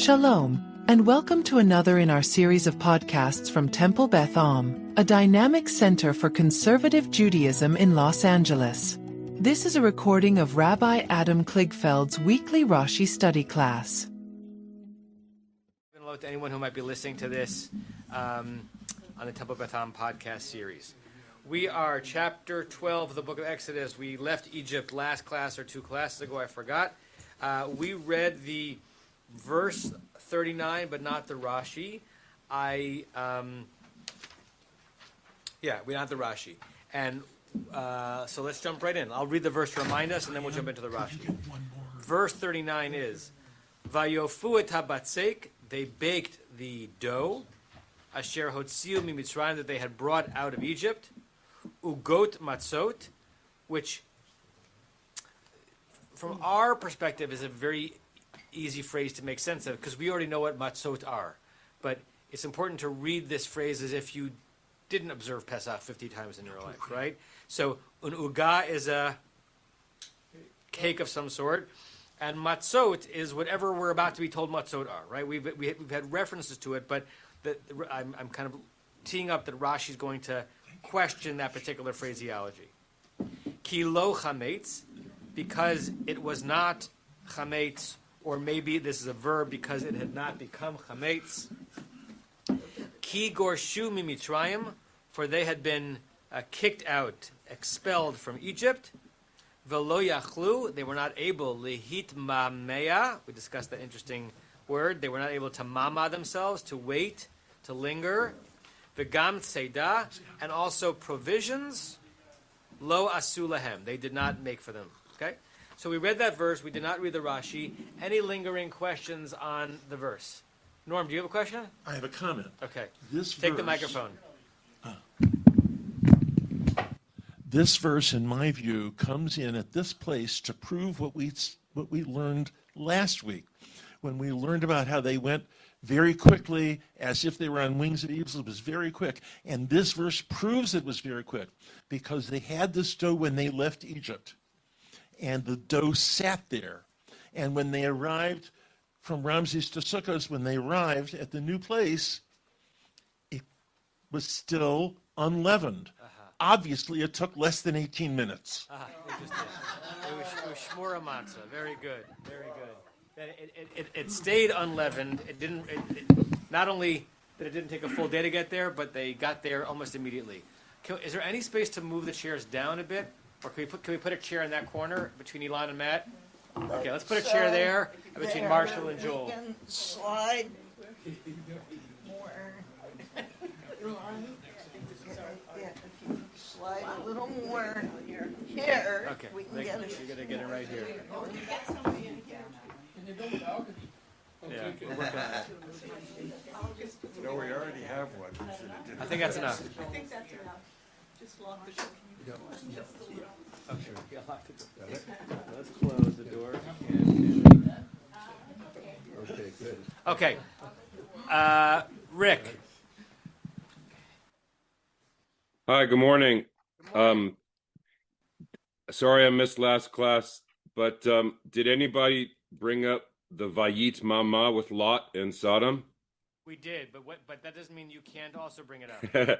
Shalom, and welcome to another in our series of podcasts from Temple Beth Am, a dynamic center for conservative Judaism in Los Angeles. This is a recording of Rabbi Adam Kligfeld's weekly Rashi study class. Hello to anyone who might be listening to this on the Temple Beth Am podcast series. We are chapter 12 of the book of Exodus. We left Egypt last class or 2 classes ago, I forgot. We read the verse 39, but not the Rashi. We not the Rashi. And so let's jump right in. I'll read the verse to remind us, and then we'll jump into the Rashi. Verse 39 is, Vayofu et habatzek, they baked the dough, asher hotziu mimitzrayim, that they had brought out of Egypt, ugot matzot, which from our perspective is a very easy phrase to make sense of, because we already know what matzot are. But it's important to read this phrase as if you didn't observe Pesach 50 times in your life, right? So, an uga is a cake of some sort, and matzot is whatever we're about to be told matzot are, right? We've had references to it, but I'm kind of teeing up that Rashi is going to question that particular phraseology. Ki lo chametz, because it was not chametz, or maybe this is a verb because it had not become chametz. Ki gorshu mimitzrayim, for they had been kicked out, expelled from Egypt. Velo yachlu, they were not able, lihit mameya, we discussed that interesting word, they were not able to mama themselves, to wait, to linger. V'gam tzeda, and also provisions, lo asu lahem, they did not make for them. Okay? So we read that verse, we did not read the Rashi. Any lingering questions on the verse? Norm, do you have a question? I have a comment. Okay. Take the microphone. This verse, in my view, comes in at this place to prove what we learned last week, when we learned about how they went very quickly, as if they were on wings of eagles. It was very quick. And this verse proves it was very quick, because they had this dough when they left Egypt. And the dough sat there. And when they arrived from Ramses to Sukkot, when they arrived at the new place, it was still unleavened. Obviously, it took less than 18 minutes. Interesting. It was shmura matzah. Very good. Very good. It stayed unleavened. It didn't. Not only that it didn't take a full day to get there, but they got there almost immediately. Is there any space to move the chairs down a bit? Or can we put a chair in that corner between Elon and Matt? Okay, let's put a chair there between Marshall and Joel. We can slide more. Elon. Yeah, if you slide a little more here, Okay, we can get it. you're gonna get it right here. Yeah, we're working on it. No, we already have one. I think that's enough. Just lock the door. Oh, sure. Yeah, lock the door. Let's close the door. Okay, good. Okay. Rick. Hi, good morning. Sorry I missed last class, but did anybody bring up the Vayit Mama with Lot and Sodom? We did, but that doesn't mean you can't also bring it up.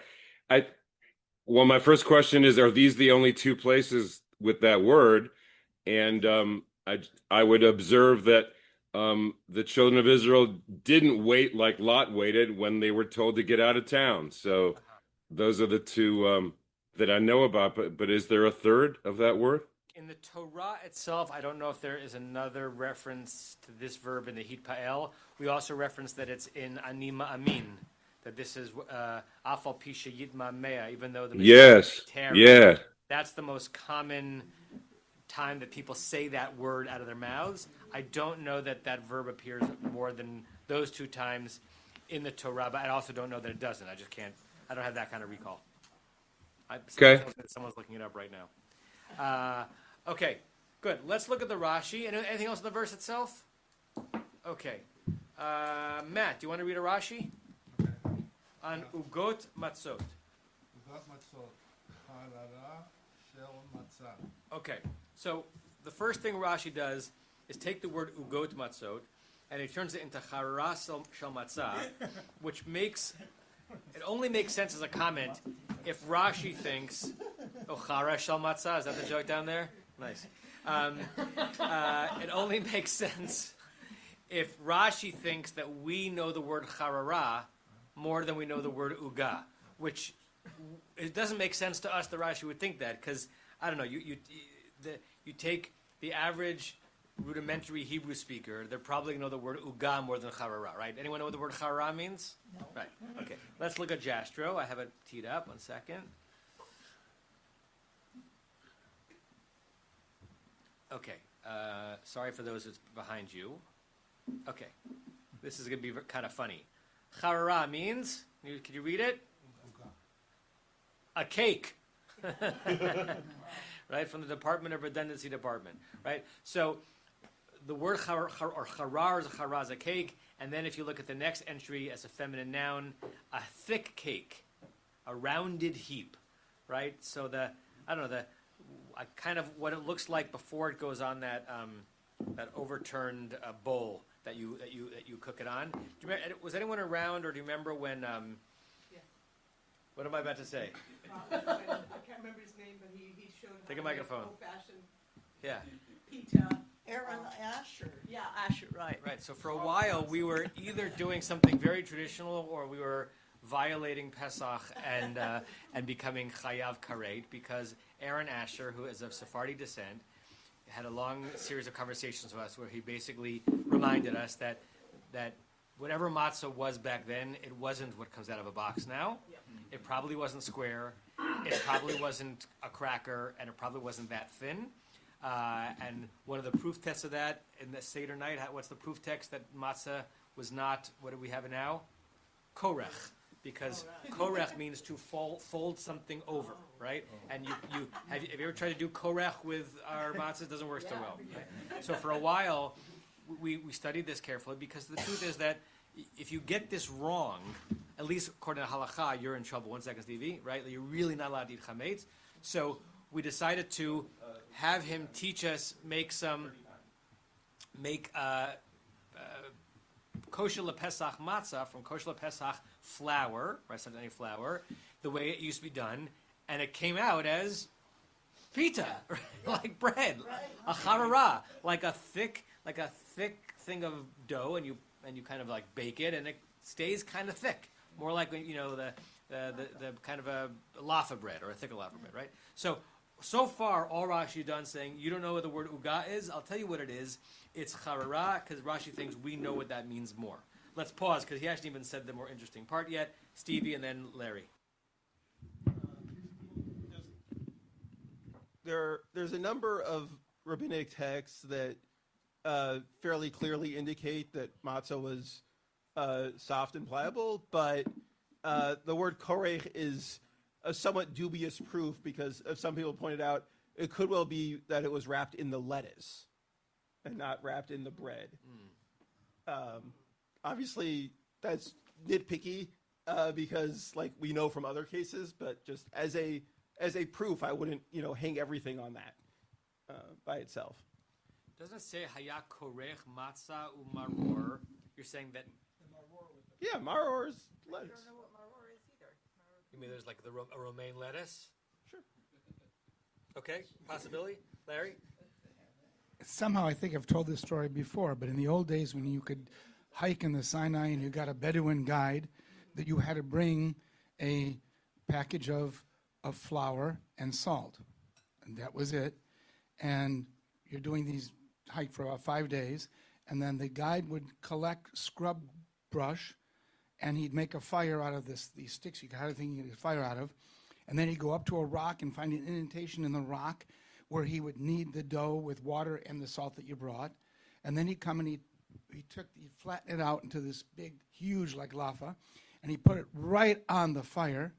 Well, my first question is, are these the only 2 places with that word? And I would observe that the children of Israel didn't wait like Lot waited when they were told to get out of town. So those are the 2 that I know about. But is there a third of that word? In the Torah itself, I don't know if there is another reference to this verb in the Hitpa'el. We also reference that it's in Anima Amin, that this is Afal Pisha Yitma Mea, even though the Yes, Torah, yeah. That's the most common time that people say that word out of their mouths. I don't know that that verb appears more than those 2 times in the Torah, but I also don't know that it doesn't. I don't have that kind of recall. Okay. Someone's looking it up right now. Okay, good. Let's look at the Rashi. Anything else in the verse itself? Okay. Matt, do you want to read a Rashi? On Ugot Matzot. Ugot Matzot. Harara shel matzah. Okay, so the first thing Rashi does is take the word ugot matzot and he turns it into charara shel matzah, which only makes sense as a comment if Rashi thinks, oh, chara shel matzah, is that the joke down there? Nice. It only makes sense if Rashi thinks that we know the word charara more than we know the word uga, which it doesn't make sense to us that Rashi would think that, because, I don't know, you take the average rudimentary Hebrew speaker, they're probably going to know the word uga more than charara, right? Anyone know what the word charara means? No. Right. Okay. Let's look at Jastro. I have it teed up. 1 second. Okay. Sorry for those that's behind you. Okay. This is going to be kind of funny. Charara means, can you read it? A cake. Right? From the Department of Redundancy Department. Right? So the word charar is a cake, and then if you look at the next entry as a feminine noun, a thick cake, a rounded heap. Right? So kind of what it looks like before it goes on that overturned bowl that you cook it on. Was anyone around, or do you remember when? Yeah. What am I about to say? I can't remember his name, but he showed how Take a to make microphone. old-fashioned Yeah. pita. Aaron Asher. Yeah, Asher, right. Right. So for a while we were either doing something very traditional, or we were violating Pesach and becoming chayav karet, because Aaron Asher, who is of Sephardi descent, had a long series of conversations with us where he basically reminded us that whatever matzah was back then, it wasn't what comes out of a box now. It probably wasn't square. It probably wasn't a cracker, and it probably wasn't that thin. And one of the proof tests of that in the Seder night, what's the proof text that matzah was not, what do we have now? Korech. Because korech means to fold something over, right? And have you ever tried to do korech with our matzahs? It doesn't work so well. Right? So for a while, we studied this carefully, because the truth is that if you get this wrong, at least according to halakha, you're in trouble. 1 second, Stevie, right? You're really not allowed to eat chametz. So we decided to have him teach us make kosher lepesach matzah from kosher lepesach flour, right? Something like flour, the way it used to be done, and it came out as pita, right? Like bread, a charara, like a thick thing of dough, and you kind of like bake it, and it stays kind of thick, more like the kind of a laffa bread, or a thicker laffa bread, right? So far, all Rashi done saying, you don't know what the word uga is? I'll tell you what it is. It's charara, because Rashi thinks we know what that means more. Let's pause, because he hasn't even said the more interesting part yet. Stevie, and then Larry. There's a number of rabbinic texts that fairly clearly indicate that matzah was soft and pliable, but the word korech is a somewhat dubious proof, because, as some people pointed out, it could well be that it was wrapped in the lettuce and not wrapped in the bread. Obviously, that's nitpicky because, like, we know from other cases, but just as a proof, I wouldn't hang everything on that by itself. Doesn't it say haya korech matzah umaror? You're saying that. Yeah, maror is lettuce. I don't know what maror is either. You mean there's like a romaine lettuce? Sure. Okay, possibility. Larry? Somehow I think I've told this story before, but in the old days when you could hike in the Sinai and you got a Bedouin guide, that you had to bring a package of flour and salt. And that was it. And you're doing these hike for about 5 days, and then the guide would collect scrub brush, and he'd make a fire out of these sticks you had a thing you could fire out of, and then he'd go up to a rock and find an indentation in the rock where he would knead the dough with water and the salt that you brought, and then he'd come and he'd flatten it out into this big, huge, like lava, and he'd put it right on the fire,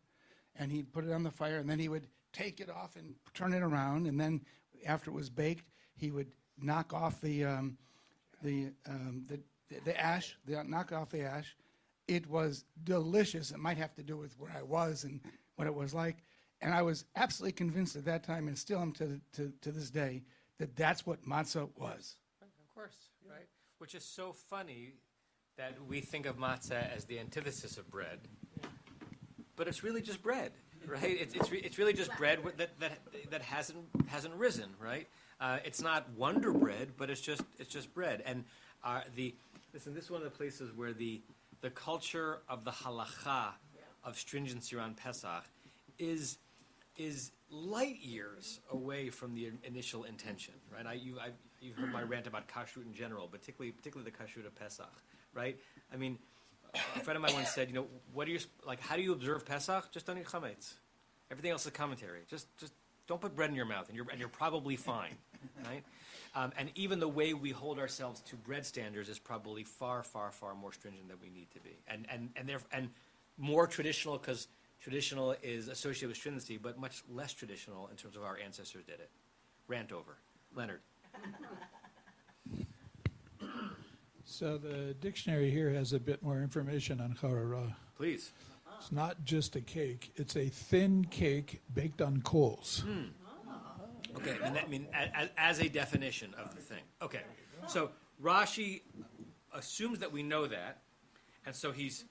and he'd put it on the fire, and then he would take it off and turn it around, and then after it was baked, he would knock off the ash, knock off the ash. It was delicious. It might have to do with where I was and what it was like. And I was absolutely convinced at that time, and still am to this day, that that's what matzah was. Of course, right? Which is so funny that we think of matzah as the antithesis of bread, but it's really just bread, right? It's really just bread that hasn't risen, right? It's not wonder bread, but it's just bread. And this is one of the places where the culture of the halacha of stringency around Pesach is light years away from the initial intention, right? You've heard my rant about kashrut in general, but particularly the kashrut of Pesach, right? I mean, a friend of mine once said, what do you like? How do you observe Pesach? Just don't eat chametz. Everything else is commentary. Just don't put bread in your mouth, and you're probably fine, right? And even the way we hold ourselves to bread standards is probably far, far, far more stringent than we need to be, and more traditional, because traditional is associated with stringency, but much less traditional in terms of our ancestors did it. Rant over. Leonard. So the dictionary here has a bit more information on charara. Please. It's not just a cake. It's a thin cake baked on coals. Okay, and that means as a definition of the thing. Okay, so Rashi assumes that we know that, and so he's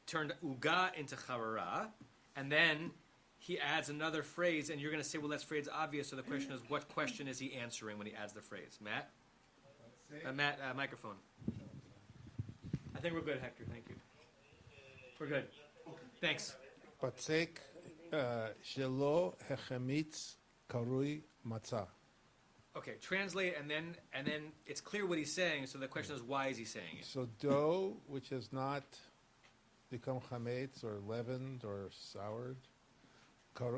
turned uga into charara, and then he adds another phrase, and you're going to say, well, that phrase is obvious, so the question is, what question is he answering when he adds the phrase? Matt? Matt, microphone. I think we're good, Hector. Thank you. We're good. Thanks. Patsek shelo hechemitz karui matzah. Okay, translate, and then it's clear what he's saying, so the question is, why is he saying it? So dough which has not become chametz or leavened or soured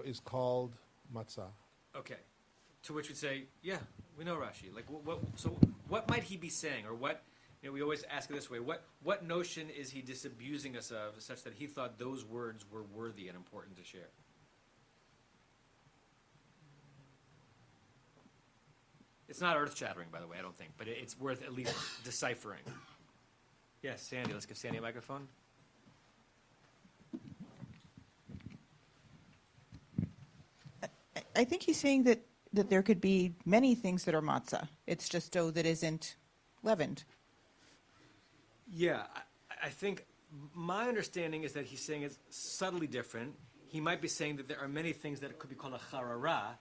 is called matzah. Okay. To which we'd say, yeah, we know Rashi. Like, so what might he be saying, or what? We always ask it this way: what notion is he disabusing us of, such that he thought those words were worthy and important to share? It's not earth-shattering, by the way, I don't think, but it's worth at least deciphering. Yes, Sandy. Let's give Sandy a microphone. I think he's saying that there could be many things that are matzah. It's just dough that isn't leavened. Yeah, I think my understanding is that he's saying it's subtly different. He might be saying that there are many things that could be called a charara.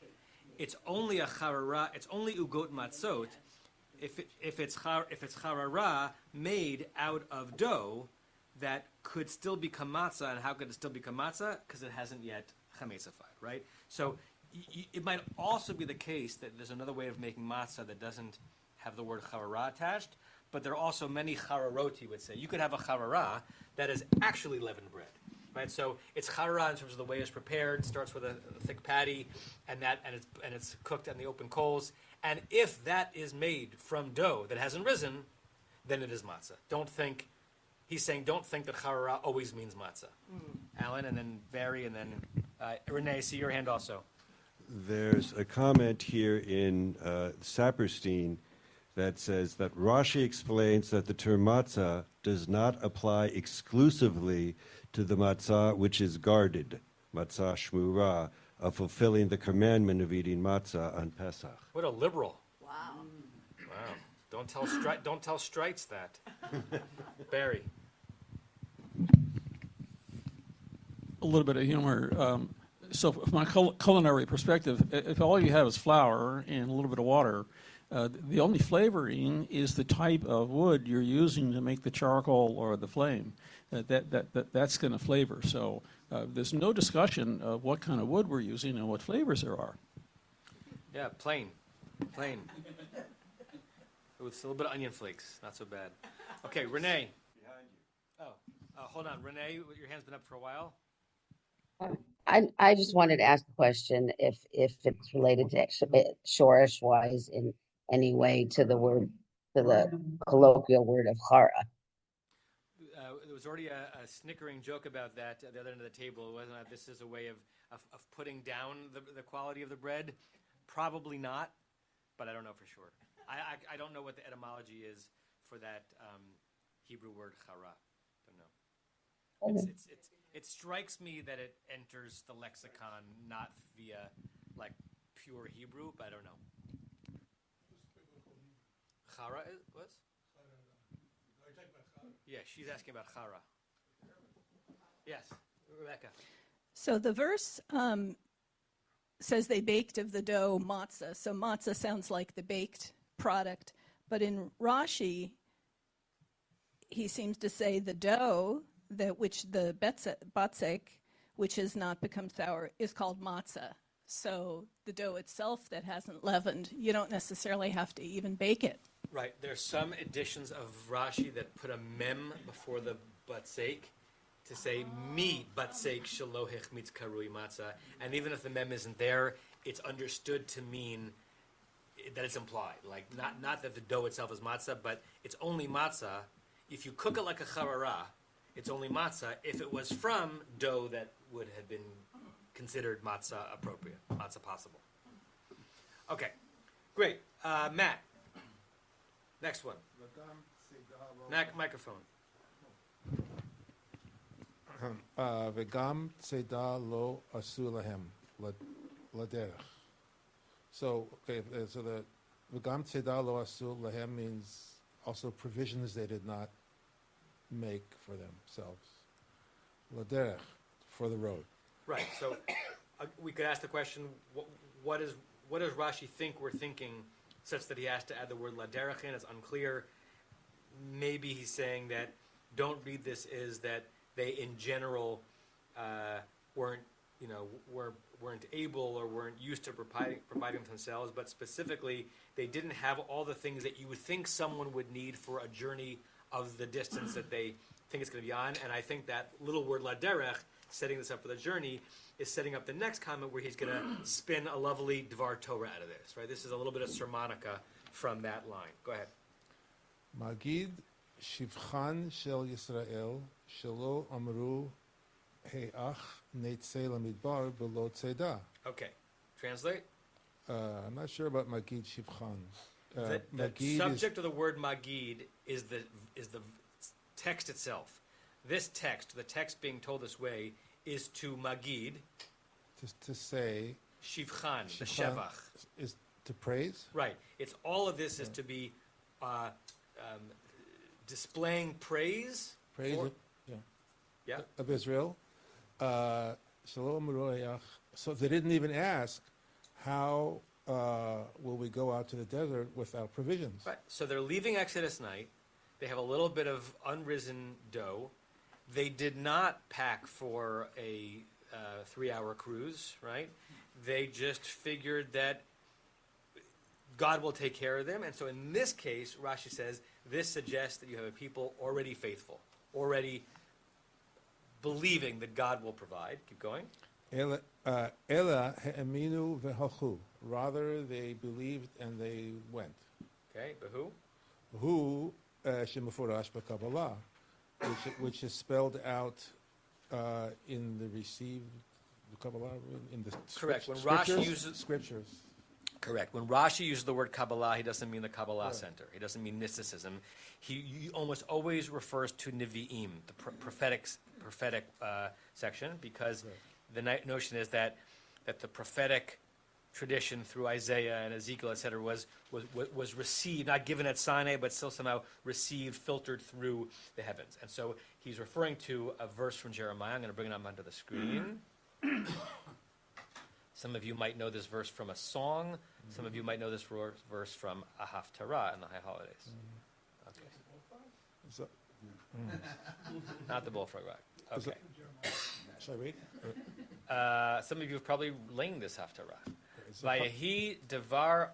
It's only a charara. It's only ugot matzot if it's charara made out of dough that could still become matzah. And how could it still become matzah? Because it hasn't yet chametzified, right? So it might also be the case that there's another way of making matzah that doesn't have the word charara attached, but there are also many chararot, he would say. You could have a charara that is actually leavened bread, right? So it's charara in terms of the way it's prepared. It starts with a thick patty, and it's cooked on the open coals. And if that is made from dough that hasn't risen, then it is matzah. He's saying don't think that charara always means matzah. Alan, and then Barry, and then Renee, see your hand also. There's a comment here in Saperstein that says that Rashi explains that the term matzah does not apply exclusively to the matzah which is guarded, matzah shmura, of fulfilling the commandment of eating matzah on Pesach. What a liberal. Wow. Wow. Don't tell Strites that. Barry. A little bit of humor. So from my culinary perspective, if all you have is flour and a little bit of water, the only flavoring is the type of wood you're using to make the charcoal or the flame. That's going to flavor. So there's no discussion of what kind of wood we're using and what flavors there are. Yeah, plain. With a little bit of onion flakes. Not so bad. Okay, Renee. Behind you. Hold on. Renee, your hand's been up for a while. I just wanted to ask the question if it's related to shorish wise in any way to the colloquial word of chara. There was already a snickering joke about that at the other end of the table. Wasn't it? This is a way of putting down the quality of the bread. Probably not, but I don't know for sure. I don't know what the etymology is for that Hebrew word chara. Don't know. It strikes me that it enters the lexicon not via like pure Hebrew, but I don't know. Chara was? Yeah, she's asking about chara. Yes, Rebecca. So the verse says they baked of the dough matzah. So matzah sounds like the baked product. But in Rashi, he seems to say the dough, which the batzek, which has not become sour, is called matzah. So the dough itself that hasn't leavened, you don't necessarily have to even bake it. Right. There's some editions of Rashi that put a mem before the batzek to say mi batzek shalohich mitz karui matzah. And even if the mem isn't there, it's understood to mean that it's implied. Like not that the dough itself is matzah, but it's only matzah. If you cook it like a charara, it's only matzah. If it was from dough that would have been considered matzah appropriate, matzah possible. Okay, great. Matt, next one. Microphone. Vegam tzeda lo asu lahem laderech. So the vegam tzeda lo asu lahem means also provisions they did not make for themselves. Laderech, for the road. Right. So we could ask the question: what does Rashi think we're thinking, such that he has to add the word laderech in? It's unclear. Maybe he's saying that don't read this as that they in general weren't able or weren't used to providing for themselves, but specifically they didn't have all the things that you would think someone would need for a journey of the distance that they think it's going to be on. And I think that little word laderech, setting this up for the journey, is setting up the next comment where he's going to spin a lovely Dvar Torah out of this. Right? This is a little bit of sermonica from that line. Go ahead. Magid shivchan shel Yisrael shelo amru he'ach neitzei lamidbar below tzeda. Okay. Translate. I'm not sure about Magid shivchan. The subject of the word Magid is the text itself. This text, the text being told this way, is to Magid. To say. Shivchan, the Shevach. Is to praise? Right. It's all of this is to be displaying praise. Praise of Israel. So they didn't even ask, how will we go out to the desert without provisions? Right. So they're leaving Exodus night. They have a little bit of unrisen dough. They did not pack for a 3-hour cruise, right? They just figured that God will take care of them. And so in this case, Rashi says, this suggests that you have a people already faithful, already believing that God will provide. Keep going. Ela he'eminu v'halchu. Rather, they believed and they went. Okay, but who? Who shemufurash b'Kabbalah, which is spelled out in the received Kabbalah in the correct. When scriptures, Rashi uses scriptures. Correct. When Rashi uses the word Kabbalah, he doesn't mean the Kabbalah Center. He doesn't mean mysticism. He almost always refers to Nevi'im, the prophetic section, because the notion is that the prophetic tradition through Isaiah and Ezekiel, etc., was received, not given at Sinai, but still somehow received, filtered through the heavens. And so he's referring to a verse from Jeremiah. I'm going to bring it up onto the screen. Some of you might know this verse from a song. Some of you might know this verse from a haftarah in the high holidays. Okay. Not the bullfrog rock. Okay. Shall I read? Some of you have probably lain this haftarah. Vayehi devar.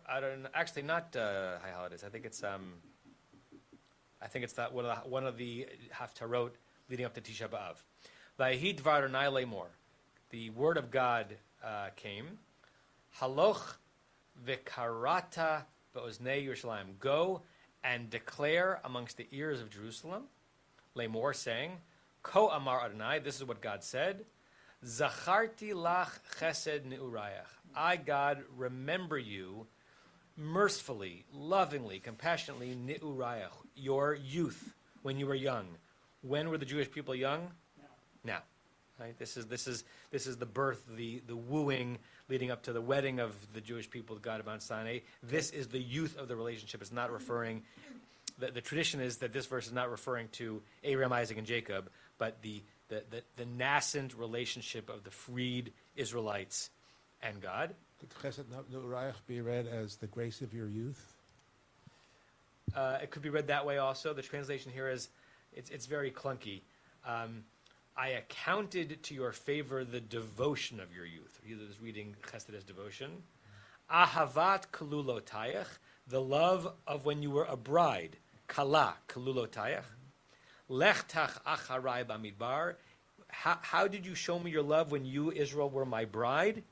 Actually, not high holidays. I think it's that one of the haftarot leading up to Tisha B'av. Vayehi devar Adonai lemor. The word of God came. Haloch v'karata be'oznei Yerushalayim. Go and declare amongst the ears of Jerusalem. Lemor, saying, Ko amar Adonai. This is what God said. Zacharti lach chesed ne'urayach. I, God, remember you mercifully, lovingly, compassionately, ne'urayach, your youth, when you were young. When were the Jewish people young? Now. Right? This is the birth, the wooing leading up to the wedding of the Jewish people with God at Mount Sinai. This is the youth of the relationship. It's not referring the tradition is that this verse is not referring to Abraham, Isaac, and Jacob, but the nascent relationship of the freed Israelites and God. Could Chesed Nurayach be read as the grace of your youth? It could be read that way also. The translation here is, it's very clunky. I accounted to your favor the devotion of your youth. He was reading Chesed as devotion. Ahavat kalulotayach, the love of when you were a bride. Kala kalulotayach. Lechtach acharai bamidbar. How did you show me your love when you, Israel, were my bride?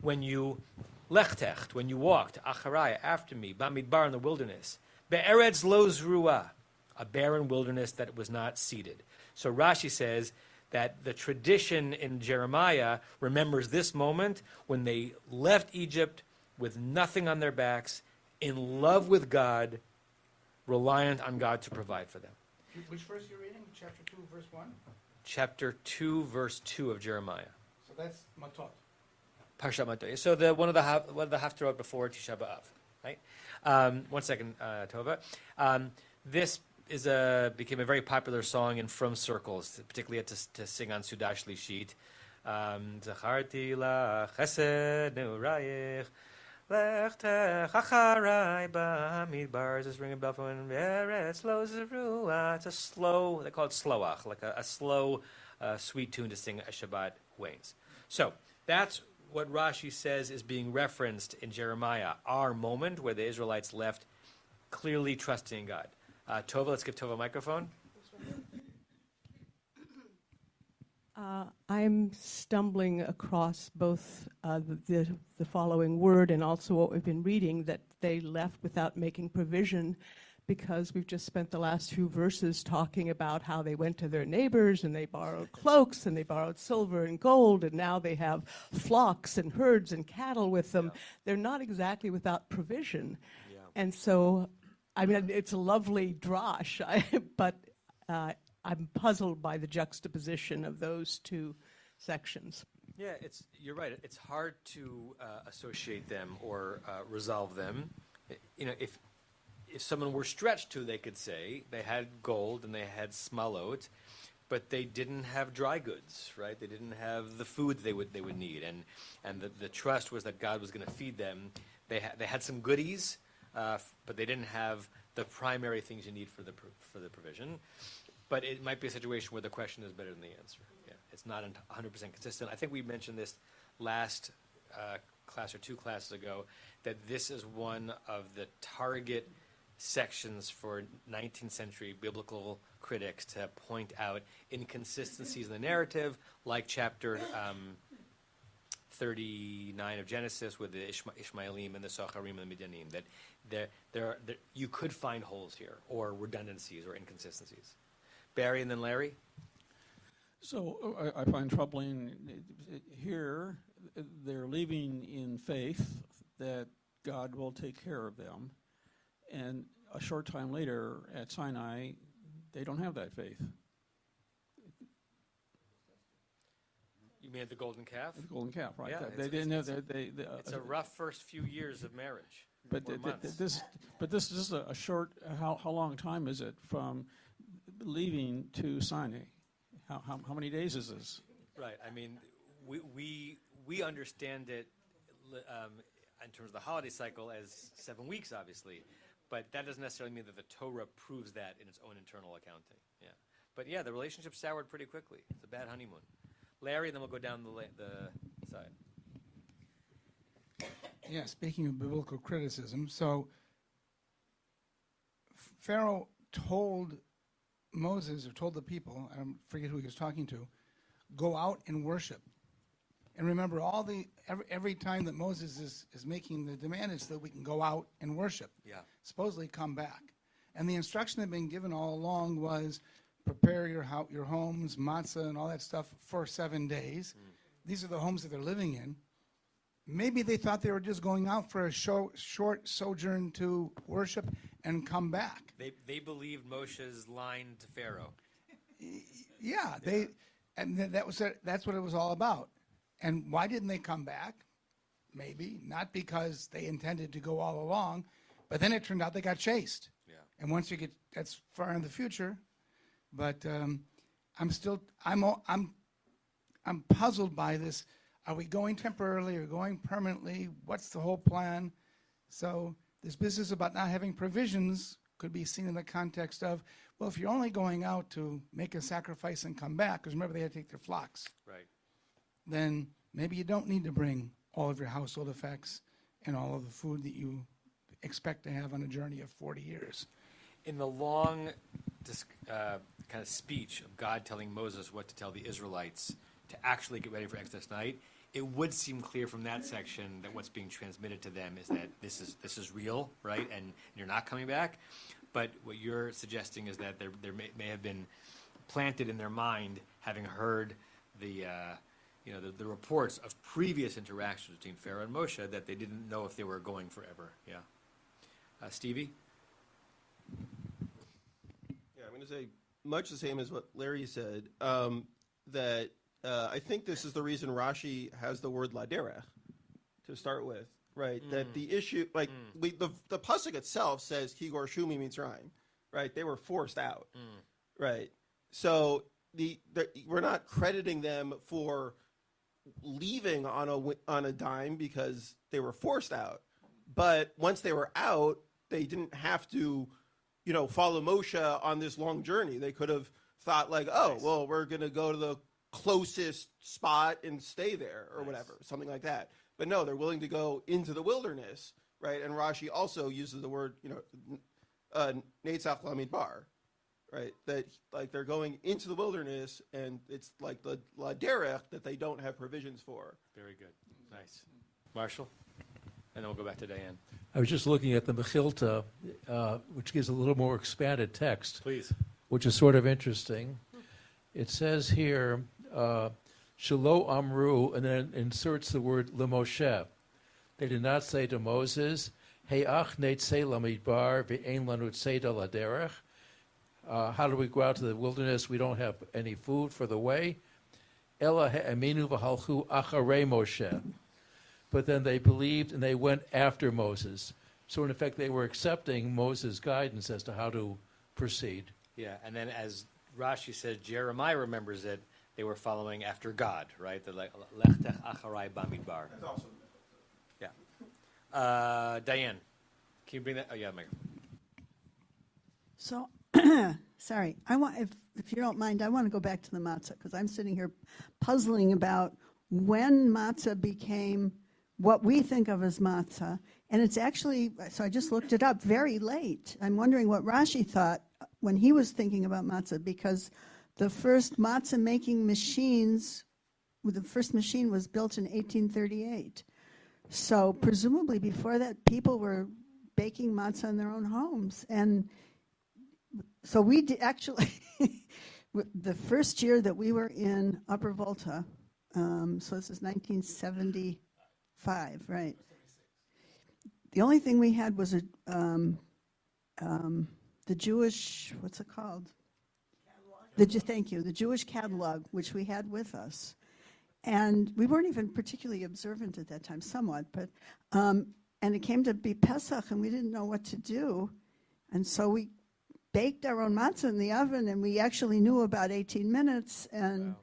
When you lechtecht, when you walked, acharai, after me, bamidbar, in the wilderness. Be'eretz lo zruah, a barren wilderness that was not seeded. So Rashi says that the tradition in Jeremiah remembers this moment when they left Egypt with nothing on their backs, in love with God, reliant on God to provide for them. Which verse are you reading? Chapter 2, verse 1? Chapter 2, verse 2 of Jeremiah. So that's Matot. Parshat Matot. So one of the Haftarot before Tisha B'Av, right? 1 second, Tova. This became a very popular song in Frum circles, particularly to sing on Sudash Lishit. Zacharti la chesed neurayich lechtech acharai b'midbar. Does this ring a bell for when Eretz lo zerua? It's a slow, they call it slowach, like a slow, sweet tune to sing a Shabbat wains. So that's what Rashi says is being referenced in Jeremiah, our moment where the Israelites left clearly trusting in God. Tova, let's give Tova a microphone. I'm stumbling across both the following word and also what we've been reading, that they left without making provision, because we've just spent the last few verses talking about how they went to their neighbors and they borrowed cloaks and they borrowed silver and gold, and now they have flocks and herds and cattle with them. Yeah. They're not exactly without provision. Yeah. And so, I mean, it's a lovely drash, but I'm puzzled by the juxtaposition of those two sections. Yeah, you're right. It's hard to associate them or resolve them. You know, if someone were stretched to, they could say they had gold and they had smalot, but they didn't have dry goods, right? They didn't have the food they would need, and the trust was that God was going to feed them. They had some goodies, but they didn't have the primary things you need for the provision. But it might be a situation where the question is better than the answer. Yeah, it's not 100% consistent. I think we mentioned this last class or two classes ago, that this is one of the target sections for 19th century biblical critics to point out inconsistencies in the narrative, like chapter 39 of Genesis with the Ishmaelim and the Sacharim and the Midianim, that there you could find holes here or redundancies or inconsistencies. Barry and then Larry. So I find troubling here, they're leaving in faith that God will take care of them. And a short time later at Sinai, they don't have that faith. You mean at the golden calf? The golden calf, right. Yeah, they didn't have it's a rough first few years of marriage. But this is a short, how long time is it from leaving to Sinai? How many days is this? Right. I mean, we understand it in terms of the holiday cycle as 7 weeks, obviously, but that doesn't necessarily mean that the Torah proves that in its own internal accounting. Yeah. But yeah, the relationship soured pretty quickly. It's a bad honeymoon. Larry, then we'll go down the side. Yeah, speaking of biblical criticism, so Pharaoh told Moses, or told the people, I forget who he was talking to, go out and worship. And remember, every time that Moses is making the demand is that we can go out and worship. Yeah. Supposedly come back. And the instruction that had been given all along was prepare your homes, matzah, and all that stuff for 7 days. These are the homes that they're living in. Maybe they thought they were just going out for a short sojourn to worship and come back. They believed Moshe's line to Pharaoh. Yeah, that's what it was all about. And why didn't they come back? Maybe not because they intended to go all along, but then it turned out they got chased. Yeah. And once you get, that's far in the future, but I'm puzzled by this. Are we going temporarily or going permanently? What's the whole plan? So this business about not having provisions could be seen in the context of, well, if you're only going out to make a sacrifice and come back, because remember they had to take their flocks, Right. then maybe you don't need to bring all of your household effects and all of the food that you expect to have on a journey of 40 years. In the long kind of speech of God telling Moses what to tell the Israelites to actually get ready for Exodus night, it would seem clear from that section that what's being transmitted to them is that this is real, right? And you're not coming back. But what you're suggesting is that there may have been planted in their mind, having heard the reports of previous interactions between Pharaoh and Moshe, that they didn't know if they were going forever. Yeah. Stevie? Yeah, I'm going to say much the same as what Larry said, that I think this is the reason Rashi has the word laderech to start with, right? That the issue, like, the pasuk itself says, Kigor Shumi Mitzrayim, right? They were forced out, right? So we're not crediting them for leaving on a dime because they were forced out. But once they were out, they didn't have to, follow Moshe on this long journey. They could have thought like, oh, well, we're going to go to the closest spot and stay there or whatever, something like that. But no, they're willing to go into the wilderness, right? And Rashi also uses the word, Neitzach Lamidbar, right? That like they're going into the wilderness, and it's like the Laderech that they don't have provisions for. Very good. Nice. Marshall? And then we'll go back to Diane. I was just looking at the Mechilta, which gives a little more expanded text. Please. Which is sort of interesting. It says here, Shelo Amru, and then inserts the word Lemoshe. They did not say to Moses, He'ach neitzei lamidbar ve'ein lanu tzeda laderech. How do we go out to the wilderness? We don't have any food for the way. Ela he'aminu v'halchu acharei Moshe. But then they believed and they went after Moses. So in effect, they were accepting Moses' guidance as to how to proceed. Yeah, and then as Rashi says, Jeremiah remembers it, they were following after God, right? The Lechtech Acharai Bamidbar. That's awesome. Yeah. Diane, can you bring that? Oh, yeah, Megan. So, sorry, if you don't mind, I want to go back to the matzah because I'm sitting here puzzling about when matzah became what we think of as matzah, and it's actually, so I just looked it up very late. I'm wondering what Rashi thought when he was thinking about matzah, because the first matzah making machines, the first machine was built in 1838. So presumably before that, people were baking matzah in their own homes. And so we actually, the first year that we were in Upper Volta, so this is 1975, right? The only thing we had was the Jewish, what's it called? Thank you, the Jewish catalog, which we had with us. And we weren't even particularly observant at that time, somewhat, but, and it came to be Pesach, and we didn't know what to do. And so we baked our own matzah in the oven, and we actually knew about 18 minutes. And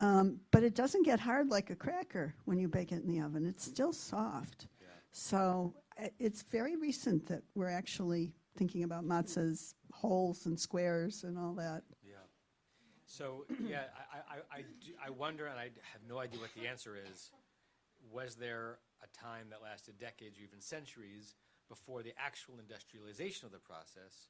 but it doesn't get hard like a cracker when you bake it in the oven. It's still soft. Yeah. So it's very recent that we're actually thinking about matzah's holes and squares and all that. Yeah. So, yeah, I wonder, and I have no idea what the answer is, was there a time that lasted decades or even centuries before the actual industrialization of the process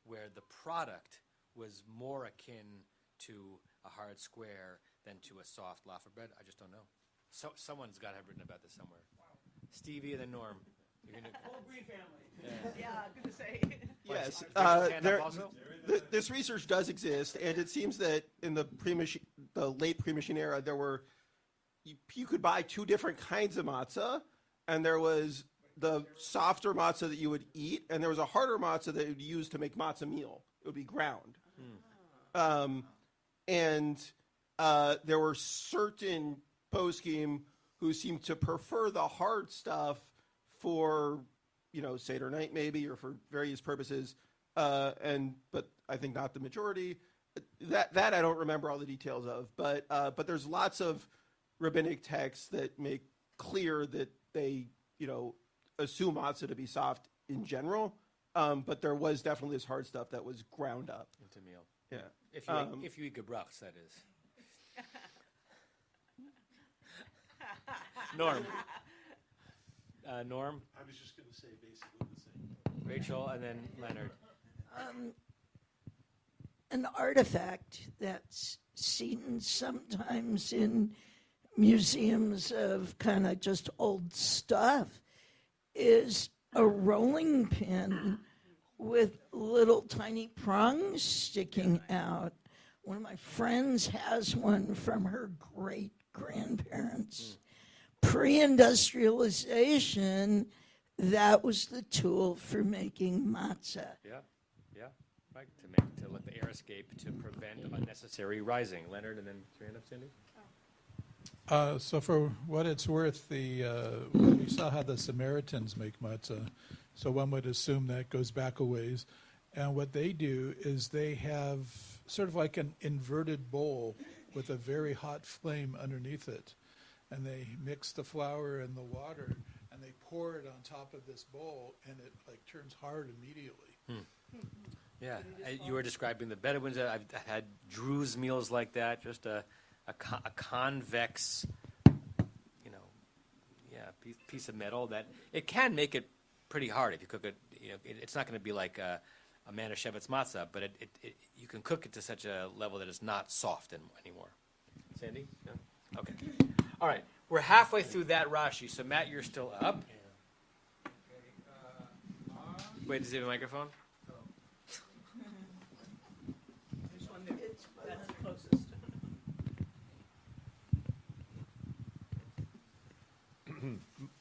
where the product was more akin to a hard square than to a soft loaf of bread? I just don't know. So someone's got to have written about this somewhere. Wow. Stevie and then Norm. Whole Green family. Yeah, good to say. Yes, this research does exist, and it seems that in the late pre-machine era, there were you could buy two different kinds of matzah, and there was the softer matzah that you would eat, and there was a harder matzah that you would use to make matzah meal. It would be ground, and there were certain poskim who seemed to prefer the hard stuff for, Seder night maybe, or for various purposes, but I think not the majority. That I don't remember all the details of, but there's lots of rabbinic texts that make clear that they assume matzah to be soft in general, but there was definitely this hard stuff that was ground up into meal. Yeah, If you eat gebrachs, that is. Norm. Norm. I was just going to say basically the same. Rachel, and then Leonard. An artifact that's seen sometimes in museums of kind of just old stuff is a rolling pin with little tiny prongs sticking out. One of my friends has one from her great grandparents. Pre-industrialization, that was the tool for making matzah. Yeah, right. To let the air escape to prevent unnecessary rising. Leonard, and then your hand up, Cindy. So for what it's worth, we saw how the Samaritans make matzah, so one would assume that goes back a ways. And what they do is they have sort of like an inverted bowl with a very hot flame underneath it. And they mix the flour and the water, and they pour it on top of this bowl, and it like turns hard immediately. Yeah, you were describing the Bedouins. I've had Druze meals like that, just a convex, piece of metal that it can make it pretty hard if you cook it. It's not going to be like a Manischewitz matzah, but you can cook it to such a level that it's not soft anymore. Sandy? No? Okay. All right. We're halfway through that Rashi, so Matt, you're still up. Wait, does he have a microphone?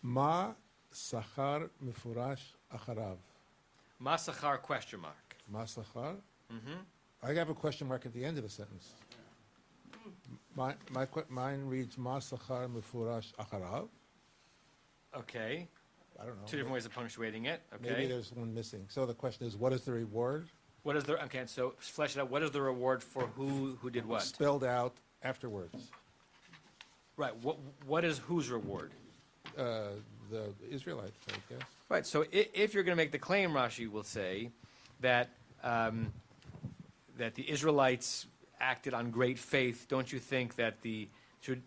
Ma sachar mefurash acharav. Ma sachar question mark. Ma sachar? I have a question mark at the end of the sentence. Mine reads Ma sachar mefurash acharav. Okay. I don't know. Two different ways of punctuating it. Okay. Maybe there's one missing. So the question is, what is the reward? Okay, so flesh it out. What is the reward for who did what? Spelled out afterwards. Right. What is whose reward? The Israelites, I guess. Right. So if you're going to make the claim, Rashi will say that that the Israelites acted on great faith. Don't you think that the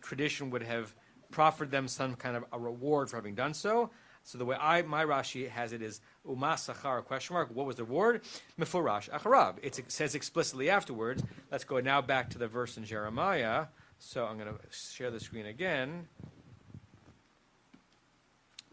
tradition would have proffered them some kind of a reward for having done so? So the way my Rashi has it is Uma Sachar question mark. What was the reward? Mefurash Acharav. It says explicitly afterwards. Let's go now back to the verse in Jeremiah. So I'm going to share the screen again.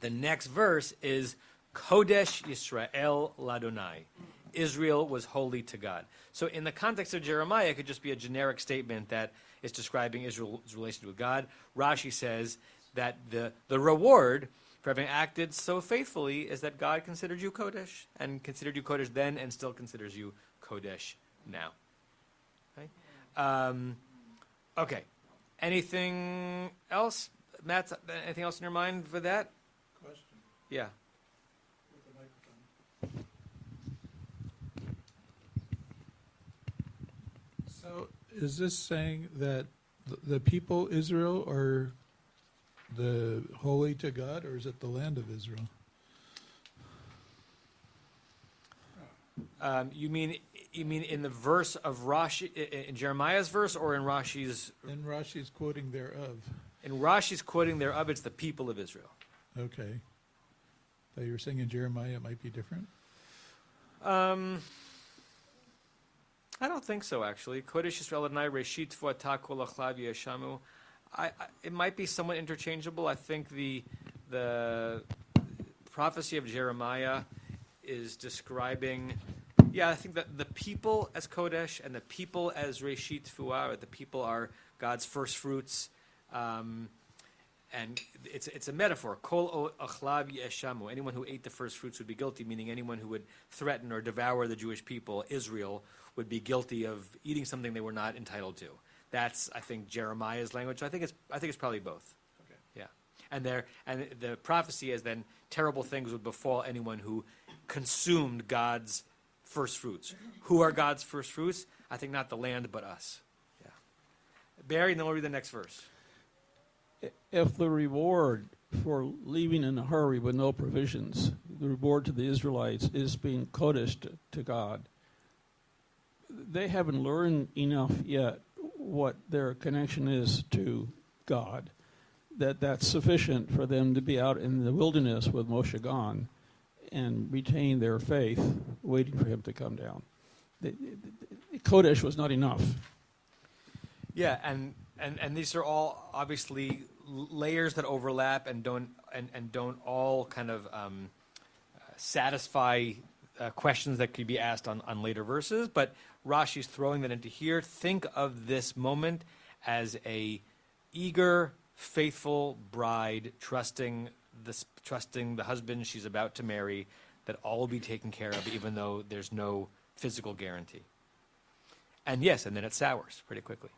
The next verse is Kodesh Yisrael Ladonai. Israel was holy to God. So in the context of Jeremiah, it could just be a generic statement that is describing Israel's relationship with God. Rashi says that the reward for having acted so faithfully is that God considered you Kodesh, and considered you Kodesh then, and still considers you Kodesh now. Okay. Okay. Anything else, Matt? Anything else in your mind for that? Question. Yeah. With the microphone. So is this saying that the people Israel are the holy to God, or is it the land of Israel? You mean in the verse of Rashi, in Jeremiah's verse, or in Rashi's? In Rashi's quoting thereof. In Rashi's quoting thereof, it's the people of Israel. Okay. That you're saying in Jeremiah it might be different? I don't think so, actually. Kodesh Yisrael Adonai Reshit Fuata Kol Achlav Yeshamu. It might be somewhat interchangeable. I think the prophecy of Jeremiah is describing, I think that the people as Kodesh and the people as Reshit Fuah, the people are God's first fruits. And it's a metaphor. Kol achlav yeshamu. Anyone who ate the first fruits would be guilty, meaning anyone who would threaten or devour the Jewish people, Israel, would be guilty of eating something they were not entitled to. That's, I think, Jeremiah's language. So I think it's probably both. Okay. Yeah. And the prophecy is then terrible things would befall anyone who consumed God's first fruits. Who are God's first fruits? I think not the land, but us. Yeah. Barry, and then we'll read the next verse. If the reward for leaving in a hurry with no provisions, the reward to the Israelites is being kodesh to God, they haven't learned enough yet what their connection is to God, that's sufficient for them to be out in the wilderness with Moshe gone and retain their faith, waiting for him to come down. Kodesh was not enough. Yeah, and these are all obviously layers that overlap and don't all kind of satisfy questions that could be asked on later verses. But Rashi's throwing that into here. Think of this moment as a eager, faithful bride trusting the husband she's about to marry, that all will be taken care of, even though there's no physical guarantee. And yes, and then it sours pretty quickly.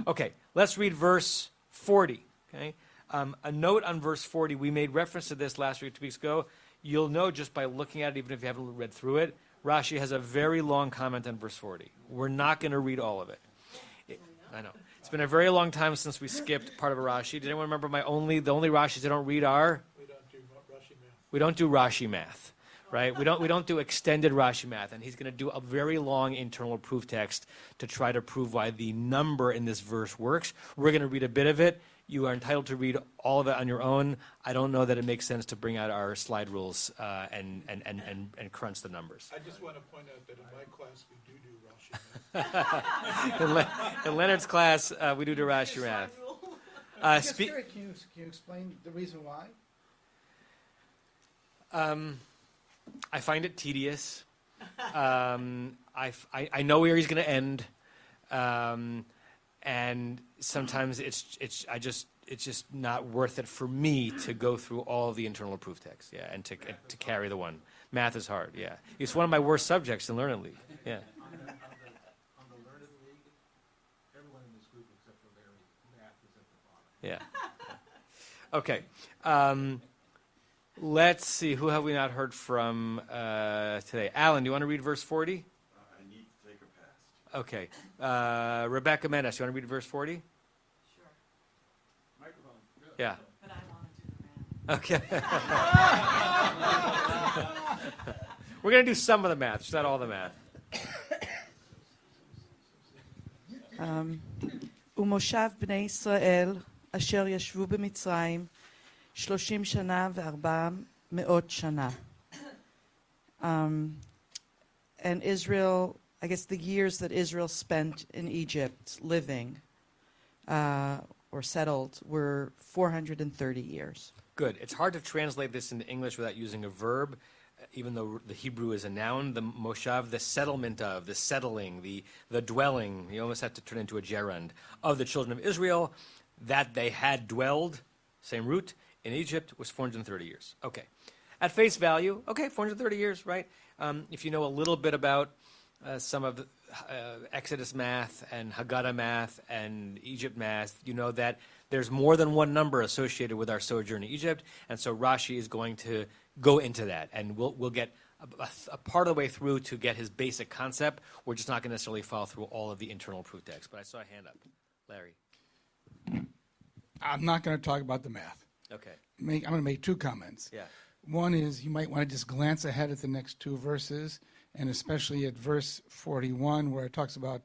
Okay, let's read verse 40. Okay, a note on verse 40. We made reference to this last week, 2 weeks ago. You'll know just by looking at it, even if you haven't read through it, Rashi has a very long comment on verse 40. We're not going to read all of it. I know. It's been a very long time since we skipped part of a Rashi. Did anyone remember the only Rashis I don't read are? We don't do Rashi math, right? We don't do extended Rashi math, and he's going to do a very long internal proof text to try to prove why the number in this verse works. We're going to read a bit of it. You are entitled to read all of it on your own. I don't know that it makes sense to bring out our slide rules and crunch the numbers. I just want to point out that in my class we do Rashi math. In Leonard's class, we do Rashi math. Can you explain the reason why? I find it tedious. I know where he's going to end, and sometimes it's just not worth it for me to go through all of the internal proof text, and to carry the one. Math is hard, It's one of my worst subjects in Learning League, On the Learning League, everyone in this group except for Larry, math is at the bottom. Okay. Let's see. Who have we not heard from today? Alan, do you want to read verse 40? I need to take a pass. Okay. Rebecca Menace, you want to read verse 40? Sure. Microphone. Good. Yeah. But I want to do the math. Okay. We're going to do some of the math, just not all the math. ומושב בני ישראל אשר ישבו במצרים 30 שנה ו400 שנה. And Israel, I guess the years that Israel spent in Egypt living or settled were 430 years. Good. It's hard to translate this into English without using a verb, even though the Hebrew is a noun. The moshav, the settlement of, the settling, the dwelling, you almost have to turn into a gerund, of the children of Israel, that they had dwelled, same root, in Egypt was 430 years. Okay. At face value, 430 years, right? If you know a little bit about some of the Exodus math and Haggadah math and Egypt math, you know that there's more than one number associated with our sojourn in Egypt, and so Rashi is going to go into that, and we'll get a part of the way through to get his basic concept. We're just not going to necessarily follow through all of the internal proof text, but I saw a hand up. Larry. I'm not going to talk about the math. Okay. I'm going to make two comments. Yeah. One is you might want to just glance ahead at the next two verses, and especially at verse 41, where it talks about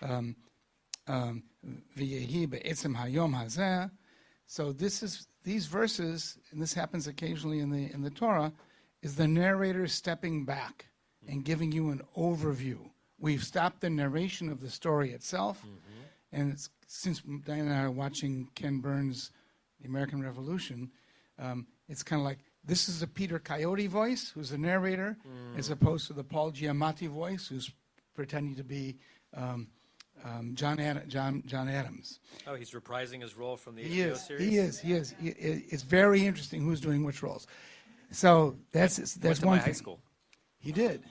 V'yehi be'etzem hayom hazeh. So these verses, and this happens occasionally in the Torah, is the narrator stepping back and giving you an overview. We've stopped the narration of the story itself, and since Diane and I are watching Ken Burns' The American Revolution, it's kind of like, this is a Peter Coyote voice, who's the narrator, as opposed to the Paul Giamatti voice, who's pretending to be John Adams. Oh, he's reprising his role from the HBO series? He is. It's very interesting who's doing which roles. So that's went to one my thing. high school. He did.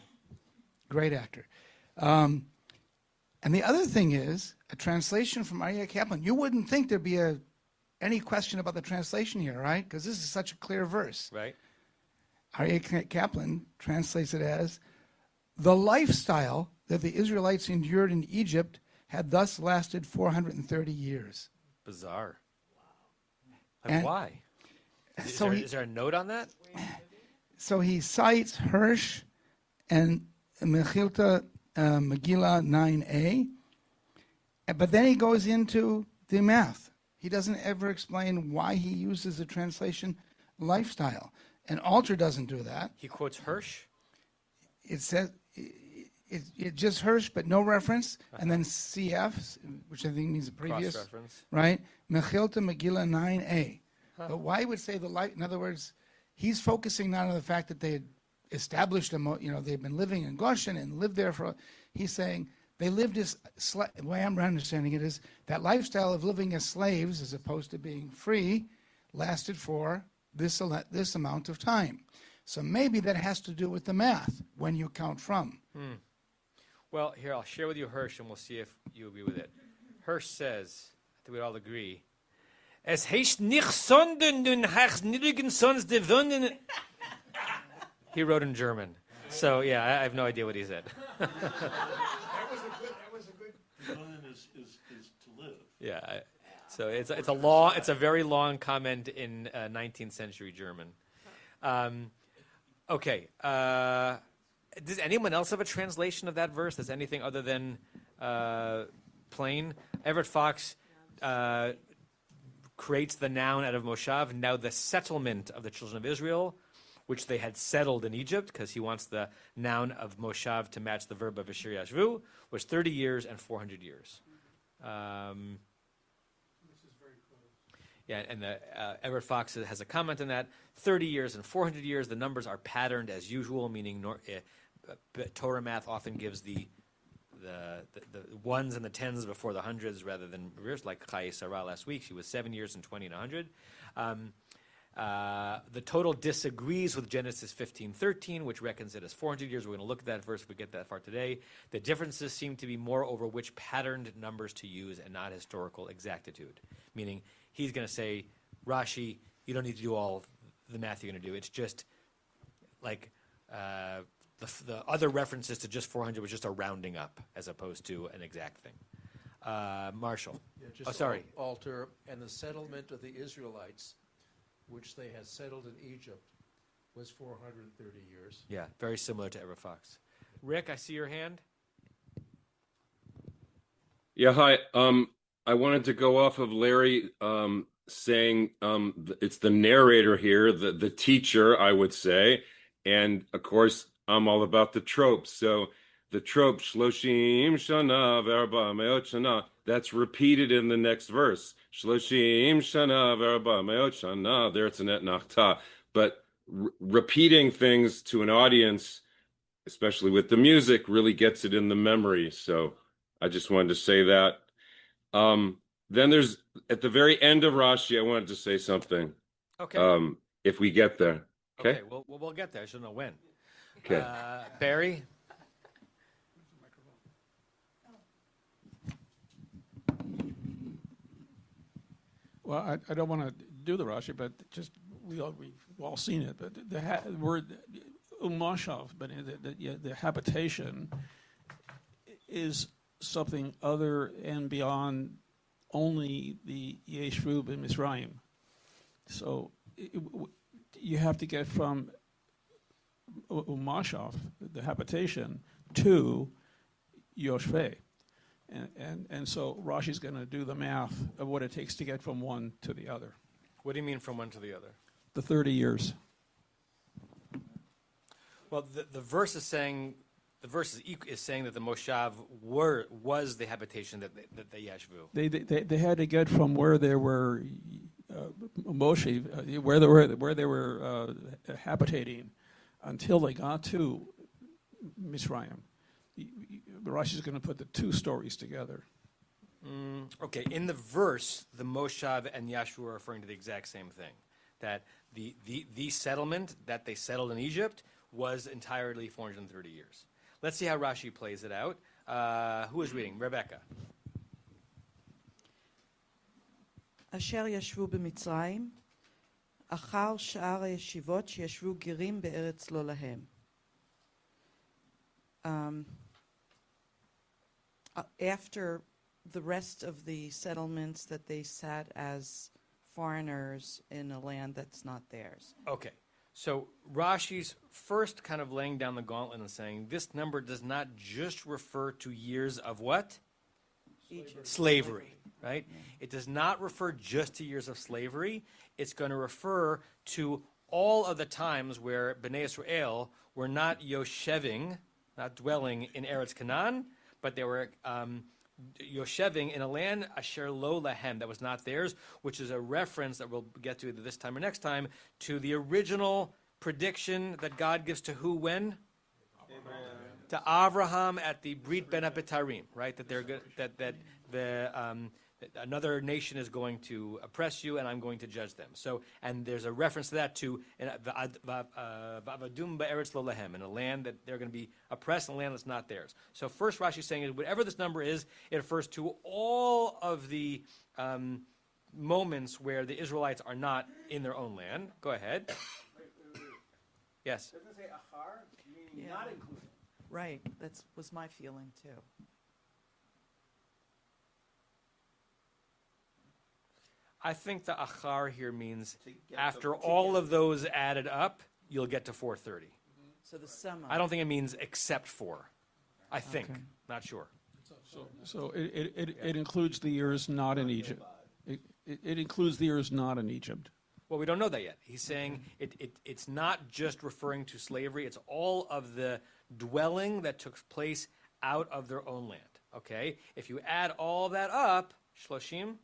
Great actor. And the other thing is, a translation from Aryeh Kaplan. You wouldn't think there'd be any question about the translation here, right? Because this is such a clear verse. Right. Aryeh Kaplan translates it as, The lifestyle that the Israelites endured in Egypt had thus lasted 430 years. Bizarre. And why? Is so there a note on that? So he cites Hirsch and Mechilta Megillah 9a, but then he goes into the math. He doesn't ever explain why he uses the translation lifestyle. And Alter doesn't do that. He quotes Hirsch? It says it just Hirsch, but no reference, and then CF, which I think means the previous, cross-reference. right? Mechilta Megillah 9a. But why would say the life? In other words, he's focusing not on the fact that they had established they've been living in Goshen and lived there for. He's saying they lived as. The way I'm understanding it is that lifestyle of living as slaves, as opposed to being free, lasted for this amount of time. So maybe that has to do with the math when you count from. Well, here, I'll share with you Hirsch, and we'll see if you agree with it. Hirsch says, I think we'd all agree, Es heißt nicht Sonden und heißt nirgends sonst de Wunden. He wrote in German. So, yeah, I have no idea what he said. That was a good. Is to live. Yeah. So it's a very long comment in 19th century German. Okay. Does anyone else have a translation of that verse that's anything other than plain? Everett Fox creates the noun out of Moshav, now the settlement of the children of Israel, which they had settled in Egypt, because he wants the noun of Moshav to match the verb of Asher Yashvu, was 30 years and 400 years. Yeah, and Everett Fox has a comment on that. 30 years and 400 years, the numbers are patterned as usual, meaning Torah math often gives the ones and the tens before the hundreds rather than reverse, like Chai Sarah last week. She was 7 years and 20 and 100. The total disagrees with Genesis 15:13, which reckons it as 400 years. We're going to look at that verse if we get that far today. The differences seem to be more over which patterned numbers to use and not historical exactitude, meaning he's going to say, Rashi, you don't need to do all the math you're going to do. It's just like the other references to just 400 was just a rounding up as opposed to an exact thing. Marshall. Yeah, sorry. Alter and the settlement of the Israelites, which they had settled in Egypt, was 430 years. Yeah, very similar to Everett Fox. Rick, I see your hand. Yeah, hi. I wanted to go off of Larry saying it's the narrator here, the teacher, I would say. And, of course, I'm all about the tropes. So the trope, Shloshim Shana Verba Meot Shana, that's repeated in the next verse. Shloshim Shana Verba Meot Shana, there it's an et nachta. But repeating things to an audience, especially with the music, really gets it in the memory. So I just wanted to say that. Then there's, at the very end of Rashi, I wanted to say something. Okay. If we get there. Okay? We'll get there. I should know when. Okay. Barry? Well, I don't want to do the Rashi, but just we've all seen it. But the word umashav, but the habitation is something other and beyond only the Yeshvu in Misraim. So you have to get from umashav, the habitation, to Yoshveh. And so Rashi's going to do the math of what it takes to get from one to the other. What do you mean from one to the other? The 30 years. Well, the verse is saying is saying that the Moshav was the habitation that they Yashvu. They had to get from where they were Moshe, where they were habitating, until they got to Misraim. Rashi's going to put the two stories together. Okay, in the verse, the Moshav and Yashvu are referring to the exact same thing. That the settlement that they settled in Egypt was entirely 430 years. Let's see how Rashi plays it out. Who is reading? Rebecca. אשר ישבו במצרים, אחר שאר הישיבות שישבו גרים בארץ לא להם. after the rest of the settlements that they sat as foreigners in a land that's not theirs. Okay. So Rashi's first kind of laying down the gauntlet and saying this number does not just refer to years of what? Slavery, right? Yeah. It does not refer just to years of slavery. It's going to refer to all of the times where Bnei Israel were not yosheving, not dwelling in Eretz Canaan, but they were yosheving in a land asher lo lahem, that was not theirs, which is a reference that we'll get to either this time or next time to the original prediction that God gives to who when? To Avraham at the Brit Ben HaBetarim, right? That they're that another nation is going to oppress you, and I'm going to judge them. So, and there's a reference to that to Va'avadum ba'eretz lo lahem, in a land that they're going to be oppressed, in a land that's not theirs. So, first Rashi is saying is whatever this number is, it refers to all of the moments where the Israelites are not in their own land. Go ahead. Yes. Doesn't it say achar, meaning not included? Right. That was my feeling too. I think the achar here means after all of those added up, you'll get to 430. So the sum. I don't think it means except for. I think. Okay. Not sure. So it includes the years not in Egypt. It includes the years not in Egypt. Well, we don't know that yet. He's saying it's not just referring to slavery. It's all of the dwelling that took place out of their own land. Okay? If you add all that up, Shloshim.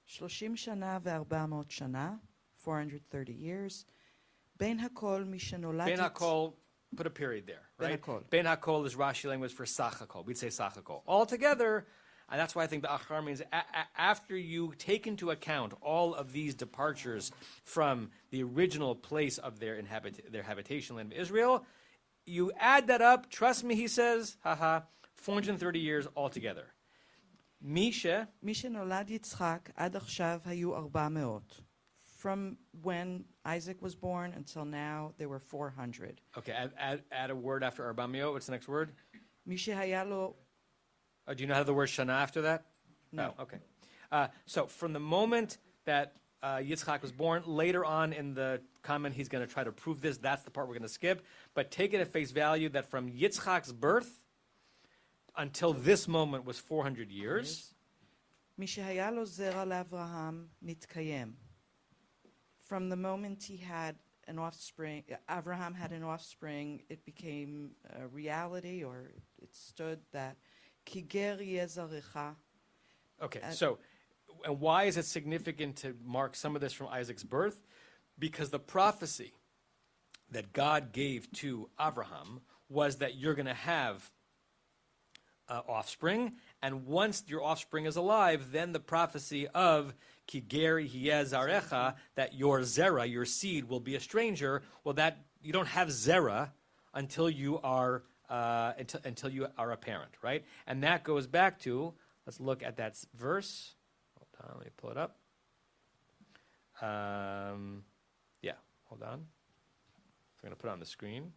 30 שנה ו-400 שנה, 430 years. בין הכל מי שנולד... בין הכל, put a period there, right? בין הכל is Rashi language for sach hakol. We'd say sach hakol. All together, and that's why I think the achar means after you take into account all of these departures from the original place of their habitation land of Israel, you add that up, trust me, he says, 430 years altogether. מי שנולד יצחק עד עכשיו היו 400. From when Isaac was born until now, there were 400. Okay, add a word after 400. What's the next word? מי שהיה לו... do you know how the word shana after that? No. Oh, okay. So from the moment that Yitzchak was born, later on in the comment, he's going to try to prove this. That's the part we're going to skip. But take it at face value that from Yitzchak's birth until this moment was 400 years. משהיה לו זרע לאברהם נתקיים. From the moment he had an offspring, Abraham had an offspring, it became a reality, or it stood that כי גר יהיה זרעך. Okay, so and why is it significant to mark some of this from Isaac's birth? Because the prophecy that God gave to Abraham was that you're going to have offspring, and once your offspring is alive, then the prophecy of ki ger yeh zarecha, that your zera, your seed, will be a stranger. Well, that you don't have zera until you are until you are a parent, right? And that goes back to, let's look at that verse. Hold on, let me pull it up. Yeah, hold on. I'm going to put it on the screen.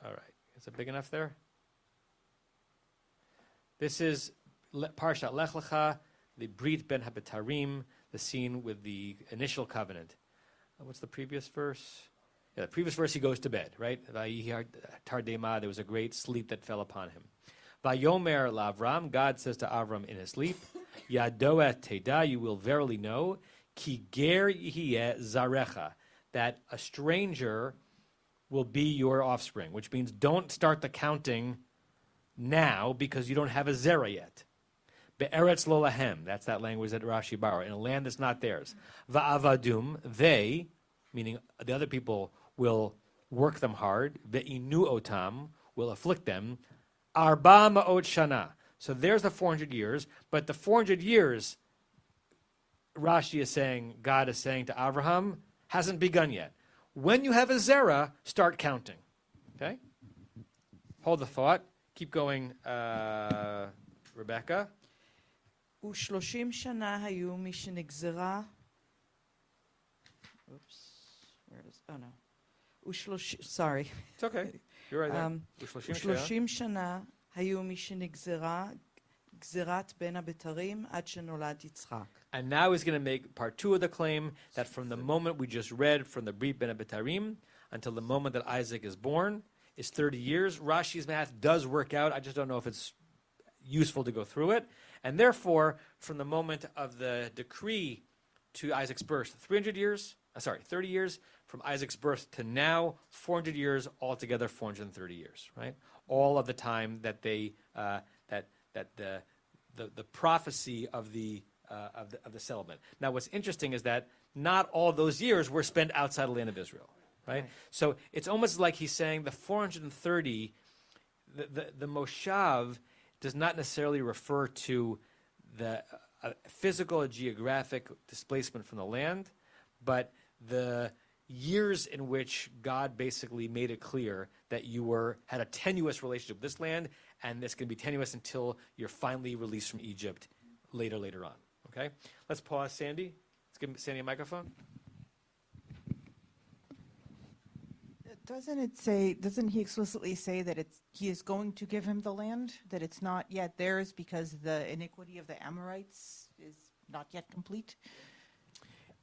All right. Is it big enough there? This is Parshat Lech Lecha, the Brit Ben HaBetarim, the scene with the initial covenant. What's the previous verse? Yeah, the previous verse, he goes to bed, right? Tardema, there was a great sleep that fell upon him. Vayomer Lavram, God says to Avram in his sleep, Yadoa Teda, you will verily know, Ki ger yeh zarecha, that a stranger will be your offspring, which means don't start the counting now because you don't have a zera yet. Be'eretz lo lahem, that's that language that Rashi borrowed, in a land that's not theirs. Va'avadum, they, meaning the other people, will work them hard. Ve'inu otam, will afflict them. Arba ma'ot shana. So there's the 400 years, but the 400 years, Rashi is saying, God is saying to Avraham, hasn't begun yet. When you have a zera, start counting. Okay? Hold the thought. Keep going, Rebecca. ו30 שנה היו מי שנגזרה, where is, oh no. Sorry. It's okay. You're right there. ו-30 שנה היו מי שנגזרה גזירת בין הבתרים עד שנולד יצחק. And now he's going to make part 2 of the claim that from the moment we just read from the Brit Ben Abitarim until the moment that Isaac is born is 30 years. Rashi's math does work out. I just don't know if it's useful to go through it. And therefore, from the moment of the decree to Isaac's birth, 30 years. From Isaac's birth to now, 400 years, altogether 430 years, right? All of the time that they the prophecy of the settlement. Now, what's interesting is that not all those years were spent outside the land of Israel, right? So it's almost like he's saying the 430, the Moshav does not necessarily refer to the physical or geographic displacement from the land, but the years in which God basically made it clear that you had a tenuous relationship with this land, and it's going to be tenuous until you're finally released from Egypt later on. Okay? Let's pause, Sandy. Let's give Sandy a microphone. Doesn't he explicitly say that he is going to give him the land, that it's not yet theirs because the iniquity of the Amorites is not yet complete?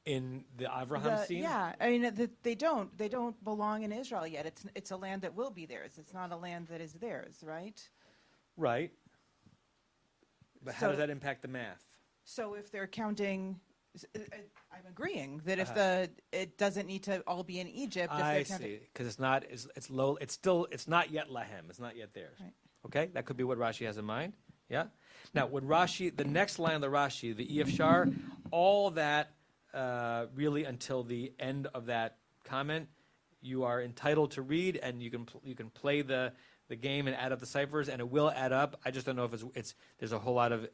In the Avraham scene? Yeah, I mean, they don't belong in Israel yet. It's a land that will be theirs. It's not a land that is theirs, right? Right. But how does that impact the math? So if they're counting, I'm agreeing that if it doesn't need to all be in Egypt. I see, because it's not not yet lahem. It's not yet theirs. Right. Okay, that could be what Rashi has in mind. Yeah. Now, when Rashi, the next line of the Rashi, the Efshar, all that. Really until the end of that comment, you are entitled to read, and you can play the game and add up the ciphers, and it will add up. I just don't know if there's a whole lot of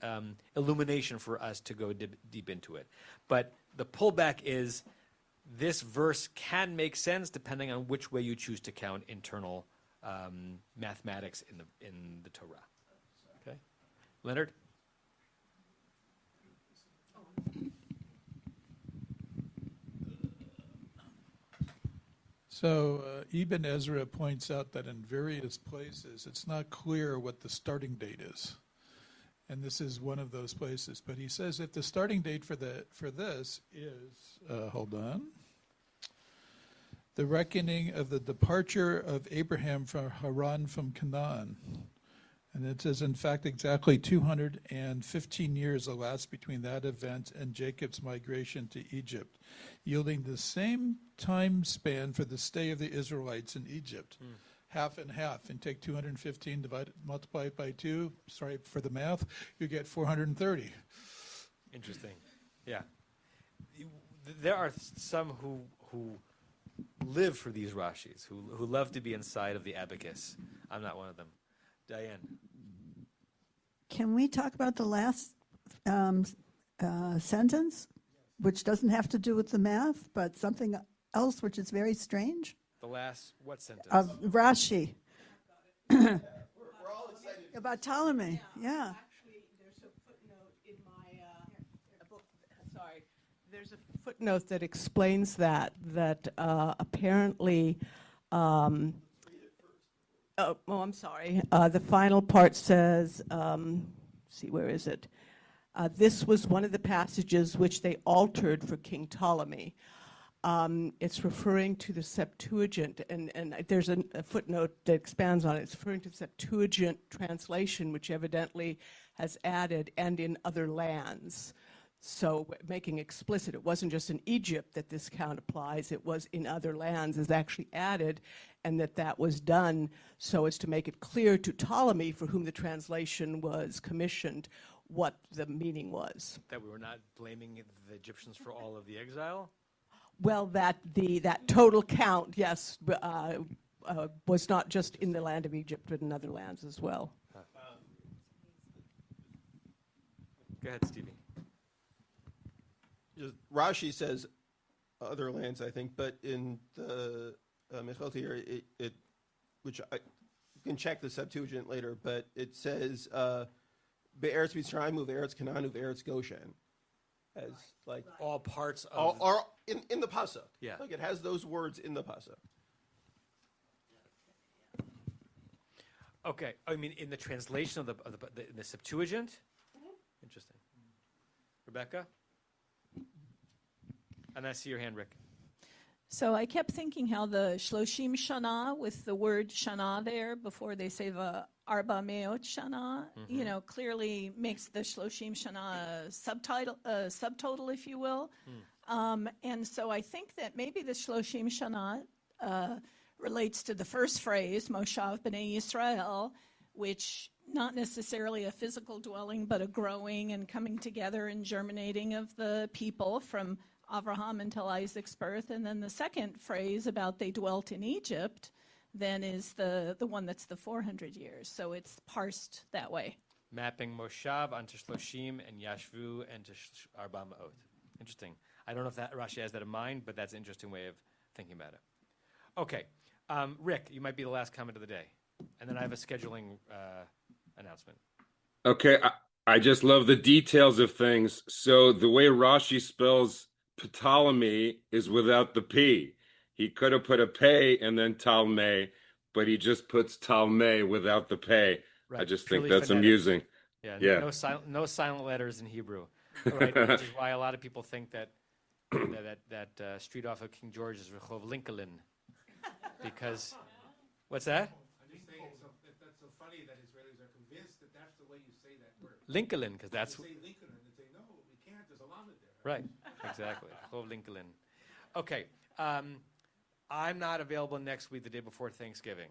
illumination for us to go deep into it. But the pullback is this verse can make sense depending on which way you choose to count internal mathematics in the Torah. Okay, Leonard. So Ibn Ezra points out that in various places it's not clear what the starting date is, and this is one of those places. But he says if the starting date for this is the reckoning of the departure of Abraham from Haran from Canaan, and it says in fact exactly 215 years elapsed between that event and Jacob's migration to Egypt, yielding the same time span for the stay of the Israelites in Egypt. Half and half, and take 215, multiply it by 2, sorry for the math, you get 430. Interesting. Yeah. There are some who live for these Rashis, who love to be inside of the abacus. I'm not one of them. Diane. Can we talk about the last sentence, which doesn't have to do with the math, but something else which is very strange? The last, what sentence? Of Rashi. We're all excited. About Ptolemy, yeah. Actually, there's a footnote in my book. Sorry. There's a footnote that explains that apparently... I'm sorry. The final part says, see, where is it? This was one of the passages which they altered for King Ptolemy. It's referring to the Septuagint, and there's a footnote that expands on it. It's referring to the Septuagint translation, which evidently has added, and in other lands. So making explicit, it wasn't just in Egypt that this count applies, it was in other lands is actually added, and that was done so as to make it clear to Ptolemy, for whom the translation was commissioned, what the meaning was. That we were not blaming the Egyptians for all of the exile? Well, that total count, yes, was not just in the land of Egypt, but in other lands as well. Go ahead, Stevie. Rashi says other lands, I think, but in the Mechilot here, it which I can check the Septuagint later, but it says Be'eretz Mitzrayim u'Be'eretz Canaan u'Be'eretz Goshen, as like all parts of are in the pasuk. Yeah, like it has those words in the pasuk. Okay, I mean in the translation of the Septuagint. Interesting. Rebecca, and I see your hand, Rick. So I kept thinking how the Shloshim Shana, with the word Shana there before they say the Arba Meot Shana, clearly makes the Shloshim Shana a subtotal, if you will. And so I think that maybe the Shloshim Shana relates to the first phrase, Moshav B'nai Yisrael, which not necessarily a physical dwelling, but a growing and coming together and germinating of the people from Abraham until Isaac's birth. And then the second phrase about they dwelt in Egypt then is the one that's the 400 years. So it's parsed that way. Mapping Moshav onto Shloshim and Yashvu and to Arba Ma'ot. Interesting. I don't know if that Rashi has that in mind, but that's an interesting way of thinking about it. Okay. Rick, you might be the last comment of the day. And then I have a scheduling announcement. Okay. I just love the details of things. So the way Rashi spells Ptolemy is without the P. He could have put a pay and then Talmay, but he just puts Talmay without the pay. Right. I just Purely think that's phonetic. Amusing. Yeah. No silent letters in Hebrew. Right, which is why a lot of people think that street off of King George is Rehov Lincoln. Because, what's that? I'm just saying that's so funny that Israelis are convinced that that's the way you say that word. Lincoln, because that's... They say Lincoln and they say, no, we can't, there's a lamed there. Right, exactly. Rehov Lincoln. Okay, I'm not available next week, the day before Thanksgiving.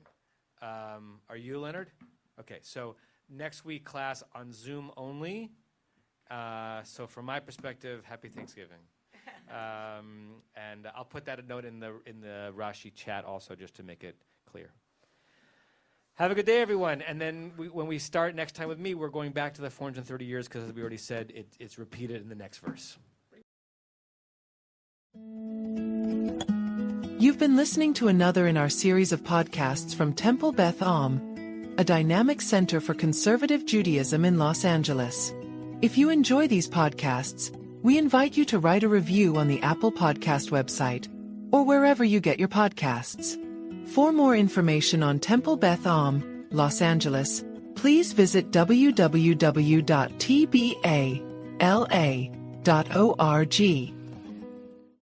Are you, Leonard? Okay, so next week class on Zoom only. So from my perspective, happy Thanksgiving. And I'll put that a note in the Rashi chat also, just to make it clear. Have a good day, everyone. And then when we start next time with me, we're going back to the 430 years, because as we already said, it's repeated in the next verse. You've been listening to another in our series of podcasts from Temple Beth Am, a dynamic center for conservative Judaism in Los Angeles. If you enjoy these podcasts, we invite you to write a review on the Apple Podcast website or wherever you get your podcasts. For more information on Temple Beth Am, Los Angeles, please visit www.tbala.org.